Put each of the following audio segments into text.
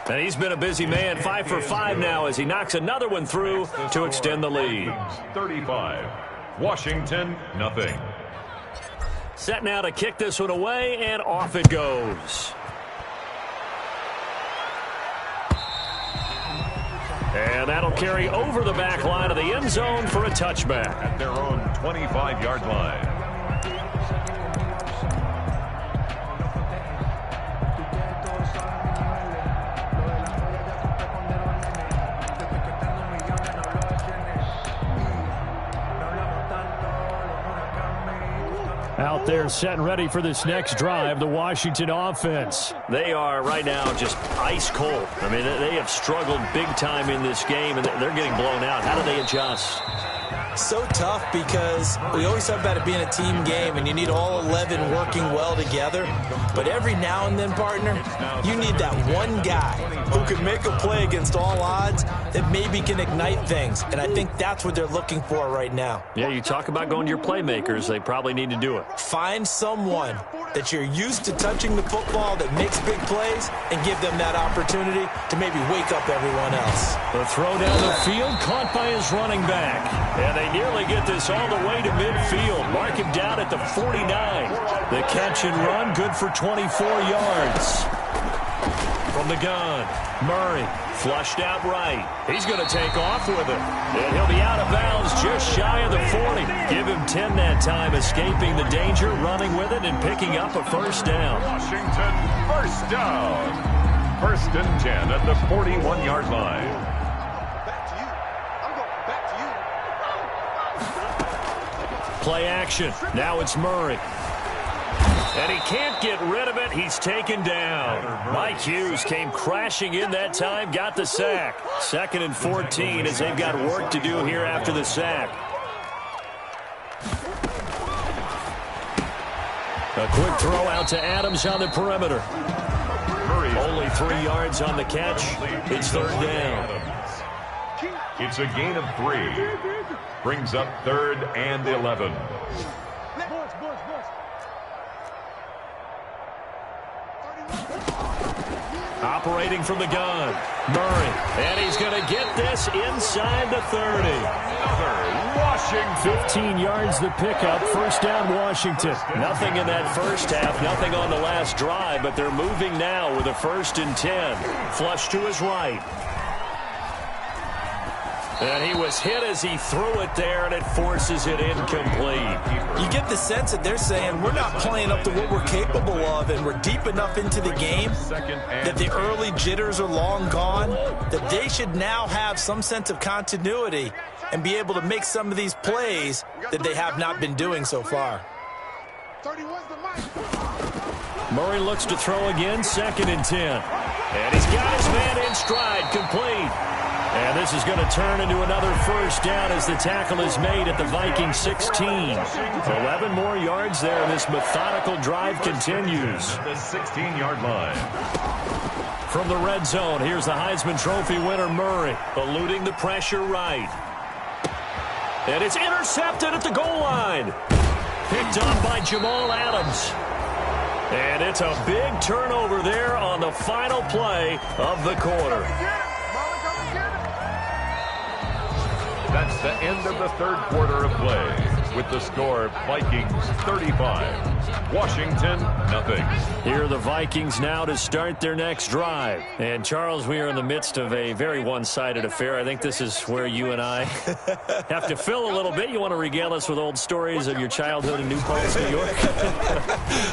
And he's been a busy man, 5 for 5 now as he knocks another one through to extend the lead. 35. Washington, nothing. Set now to kick this one away, and off it goes. And that'll carry over the back line of the end zone for a touchback. At their own 25-yard line. Out there set and ready for this next drive, the Washington offense. They are right now just ice cold. I mean, they have struggled big time in this game, and they're getting blown out. How do they adjust? So tough because we always talk about it being a team game and you need all 11 working well together. But every now and then, partner, you need that one guy who can make a play against all odds that maybe can ignite things. And I think that's what they're looking for right now. Yeah, you talk about going to your playmakers. They probably need to do it. Find someone that you're used to touching the football that makes big plays and give them that opportunity to maybe wake up everyone else. The throw down the field caught by his running back. And they nearly get this all the way to midfield. Mark him down at the 49. The catch and run, good for 24 yards. From the gun, Murray flushed out right. He's going to take off with it. And he'll be out of bounds just shy of the 40. Give him 10 that time, escaping the danger, running with it, and picking up a first down. Washington, first down. First and 10 at the 41-yard line. Play action. Now it's Murray. And he can't get rid of it. He's taken down. Mike Hughes came crashing in that time, got the sack. 2nd and 14 as they've got work to do here after the sack. A quick throw out to Adams on the perimeter. Only 3 yards on the catch. It's 3rd down. It's a gain of 3. Brings up 3rd and 11. Operating from the gun, Murray. And he's going to get this inside the 30. Washington. 15 yards the pickup. First down, Washington. Nothing in that first half, nothing on the last drive, but they're moving now with a 1st and 10. Flush to his right. And he was hit as he threw it there, and it forces it incomplete. You get the sense that they're saying we're not playing up to what we're capable of, and we're deep enough into the game that the early jitters are long gone, that they should now have some sense of continuity and be able to make some of these plays that they have not been doing so far. Murray looks to throw again, 2nd and 10. And he's got his man in stride, complete. And this is going to turn into another first down as the tackle is made at the Vikings 16. 11 more yards there, and this methodical drive continues. The 16-yard line. From the red zone, here's the Heisman Trophy winner, Murray, eluding the pressure right. And it's intercepted at the goal line. Picked up by Jamal Adams. And it's a big turnover there on the final play of the quarter. That's the end of the 3rd quarter of play. With the score, Vikings 35, Washington nothing. Here are the Vikings now to start their next drive. And, Charles, we are in the midst of a very one-sided affair. I think this is where you and I have to fill a little bit. You want to regale us with old stories of your childhood in New Paltz, New York?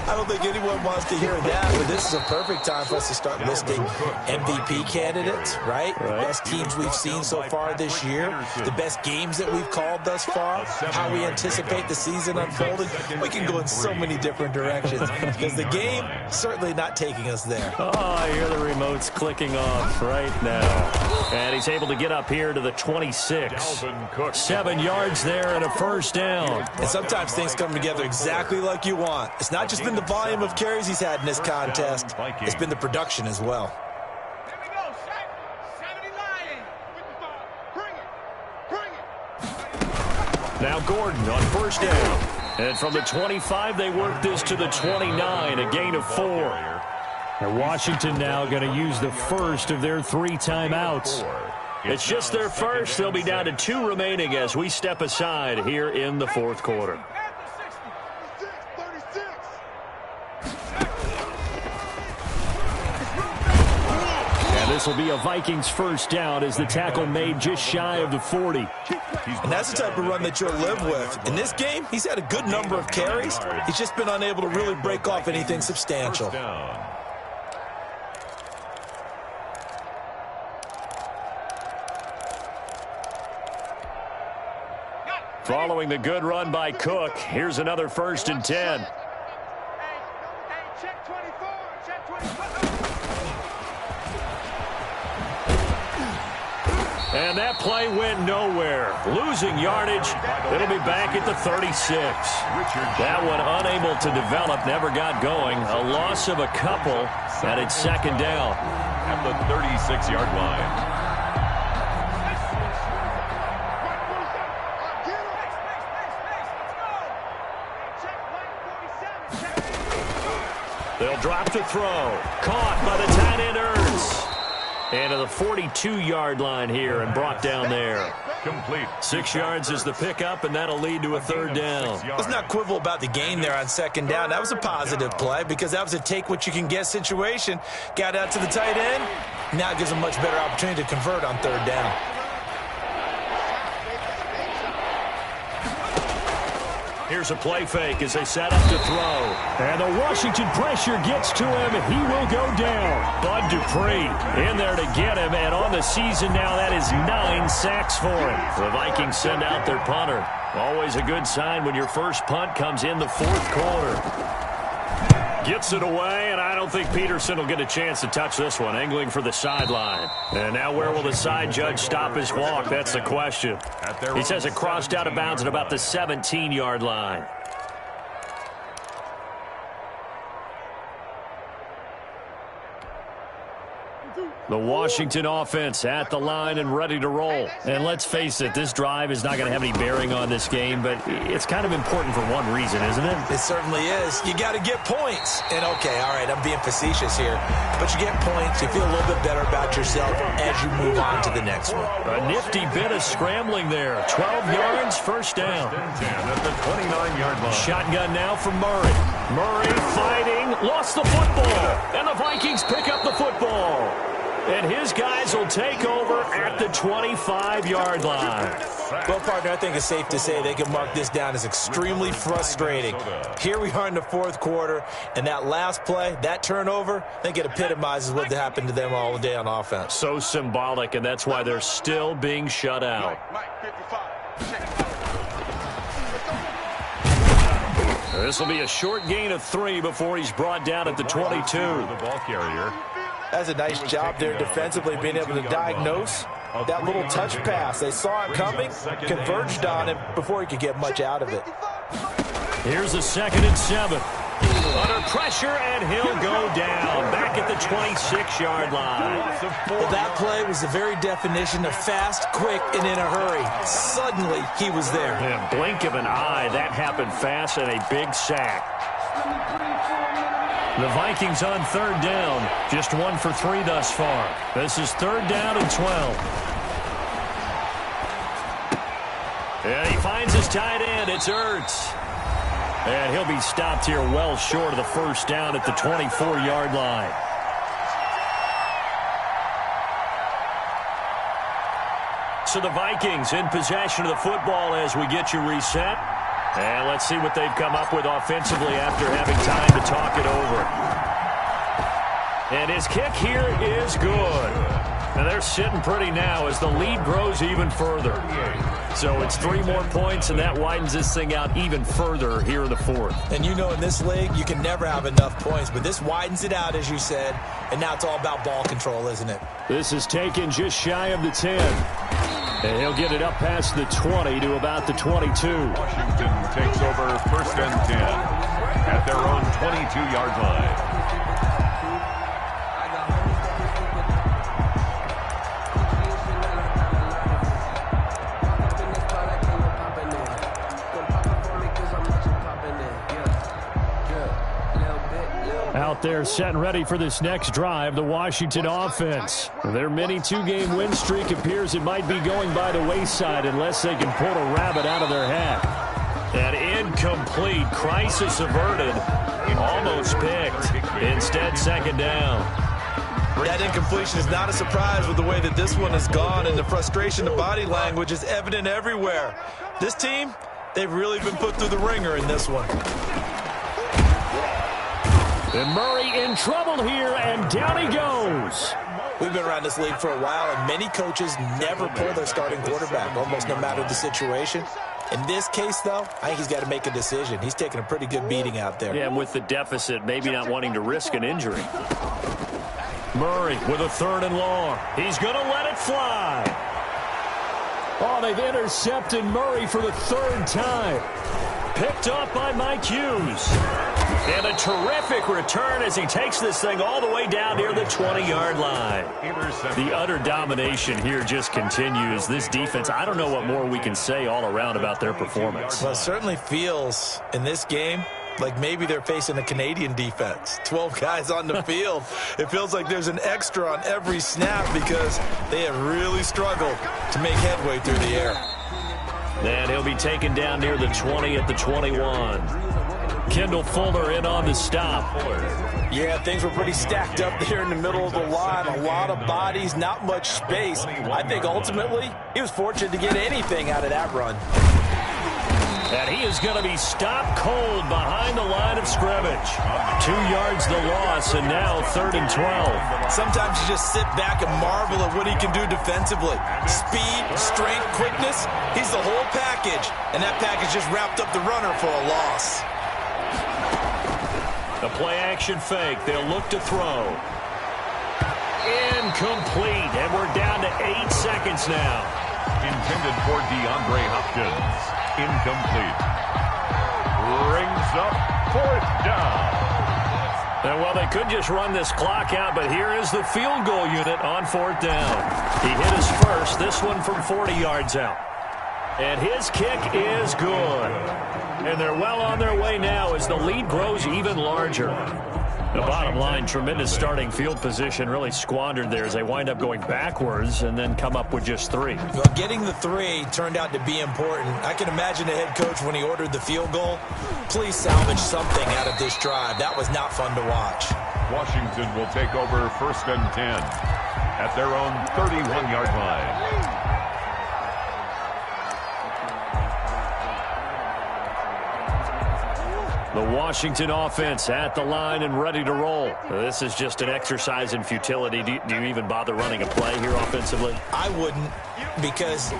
I don't think anyone wants to hear that, but this is a perfect time for us to start listing MVP candidates, right? The best teams we've seen so far this year, the best games that we've called thus far, how we anticipate the season unfolding. We can go in so many different directions because the game certainly not taking us there. Oh, I hear the remotes clicking off right now. And he's able to get up here to the 26. 7 yards there and a first down. And sometimes things come together exactly like you want. It's not just been the volume of carries he's had in this contest. It's been the production as well. Now Gordon on first down. And from the 25, they work this to the 29, a gain of 4. And Washington now going to use the first of their 3 timeouts. It's just their first. They'll be down to 2 remaining as we step aside here in the fourth quarter. This will be a Vikings first down as the tackle made just shy of the 40. And that's the type of run that you'll live with. In this game, he's had a good number of carries. He's just been unable to really break off anything substantial. Following the good run by Cook, here's another 1st and 10. Check 24, check 24. And that play went nowhere. Losing yardage. It'll be back at the 36. That one unable to develop, never got going. A loss of a couple, and it's 2nd down. At the 36-yard line. They'll drop to throw. Caught by the tight end, Ertz. And to the 42-yard line here and brought down there. Complete. 6 yards is the pickup, and that'll lead to a 3rd down. Let's not quibble about the gain there on 2nd down. That was a positive play because that was a take-what-you-can-get situation. Got out to the tight end. Now it gives them a much better opportunity to convert on 3rd down. Here's a play fake as they set up to throw. And the Washington pressure gets to him. He will go down. Bud Dupree in there to get him, and on the season now, that is 9 sacks for him. The Vikings send out their punter. Always a good sign when your first punt comes in the 4th quarter. Gets it away, and I don't think Peterson will get a chance to touch this one. Angling for the sideline. And now where will the side judge stop his walk? That's the question. He says it crossed out of bounds at about the 17-yard line. The Washington offense at the line and ready to roll. And let's face it, this drive is not going to have any bearing on this game, but it's kind of important for one reason, isn't it? It certainly is. You got to get points. And, okay, all right, I'm being facetious here. But you get points, you feel a little bit better about yourself as you move on to the next one. A nifty bit of scrambling there. 12 yards, 1st down. At the 29-yard line. Shotgun now for Murray. Murray fighting, lost the football. And the Vikings pick up the football. And his guys will take over at the 25-yard line. Well, partner, I think it's safe to say they can mark this down as extremely frustrating. Here we are in the 4th quarter, and that last play, that turnover, I think it epitomizes what happened to them all day on offense. So symbolic, and that's why they're still being shut out. This will be a short gain of 3 before he's brought down at the 22. The ball carrier. That's a nice job there defensively, being able to diagnose that little touch pass. They saw it coming, converged on him before he could get much out of it. Here's a 2nd and 7. Under pressure, and he'll go down back at the 26-yard line. Well, that play was the very definition of fast, quick, and in a hurry. Suddenly, he was there. Yeah, blink of an eye, that happened fast, and a big sack. The Vikings on 3rd down, just 1 for 3 thus far. This is 3rd down and 12. And he finds his tight end. It's Ertz. And he'll be stopped here well short of the 1st down at the 24-yard line. So the Vikings in possession of the football as we get you reset. And let's see what they've come up with offensively after having time to talk it over. And his kick here is good. And they're sitting pretty now as the lead grows even further. So it's 3 more points, and that widens this thing out even further here in the 4th. And you know in this league, you can never have enough points, but this widens it out, as you said, and now it's all about ball control, isn't it? This is taken just shy of the 10. And he'll get it up past the 20 to about the 22. Washington takes over 1st and 10 at their own 22-yard line. Out there set and ready for this next drive, the Washington offense. Their mini two-game win streak appears it might be going by the wayside unless they can pull a rabbit out of their hat. An incomplete, crisis averted, almost picked. Instead, second down. That incompletion is not a surprise with the way that this one has gone, and the frustration of body language is evident everywhere. This team, they've really been put through the ringer in this one. And Murray in trouble here, and down he goes. We've been around this league for a while, and many coaches never pull their starting quarterback, almost no matter the situation. In this case, though, I think he's got to make a decision. He's taking a pretty good beating out there. Yeah, and with the deficit, maybe not wanting to risk an injury. Murray with a 3rd and long. He's going to let it fly. Oh, they've intercepted Murray for the 3rd time. Picked up by Mike Hughes. And a terrific return as he takes this thing all the way down near the 20-yard line. The utter domination here just continues. This defense, I don't know what more we can say all around about their performance. Well, it certainly feels in this game like maybe they're facing a Canadian defense. 12 guys on the field. It feels like there's an extra on every snap because they have really struggled to make headway through the air. And he'll be taken down near the 20 at the 21. Kendall Fuller in on the stop. Yeah, things were pretty stacked up there in the middle of the line. A lot of bodies, not much space. I think ultimately he was fortunate to get anything out of that run. And he is going to be stopped cold behind the line of scrimmage. 2 yards the loss, and now 3rd and 12. Sometimes you just sit back and marvel at what he can do defensively. Speed, strength, quickness, he's the whole package. And that package just wrapped up the runner for a loss. The play-action fake. They'll look to throw. Incomplete, and we're down to 8 seconds now. Intended for DeAndre Hopkins. Incomplete. Brings up 4th down. And well, they could just run this clock out, but here is the field goal unit on 4th down. He hit his first, this one from 40 yards out. And his kick is good. And they're well on their way now as the lead grows even larger. The bottom line, tremendous starting field position, really squandered there as they wind up going backwards and then come up with just 3. Well, getting the 3 turned out to be important. I can imagine the head coach when he ordered the field goal. Please salvage something out of this drive. That was not fun to watch. Washington will take over 1st and 10 at their own 31-yard line. The Washington offense at the line and ready to roll. This is just an exercise in futility. Do you even bother running a play here offensively? I wouldn't, because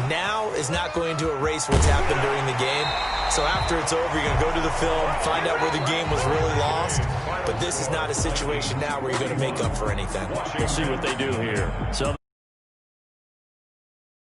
now is not going to erase what's happened during the game. So after it's over, you're going to go to the film, find out where the game was really lost. But this is not a situation now where you're going to make up for anything. We'll see what they do here. So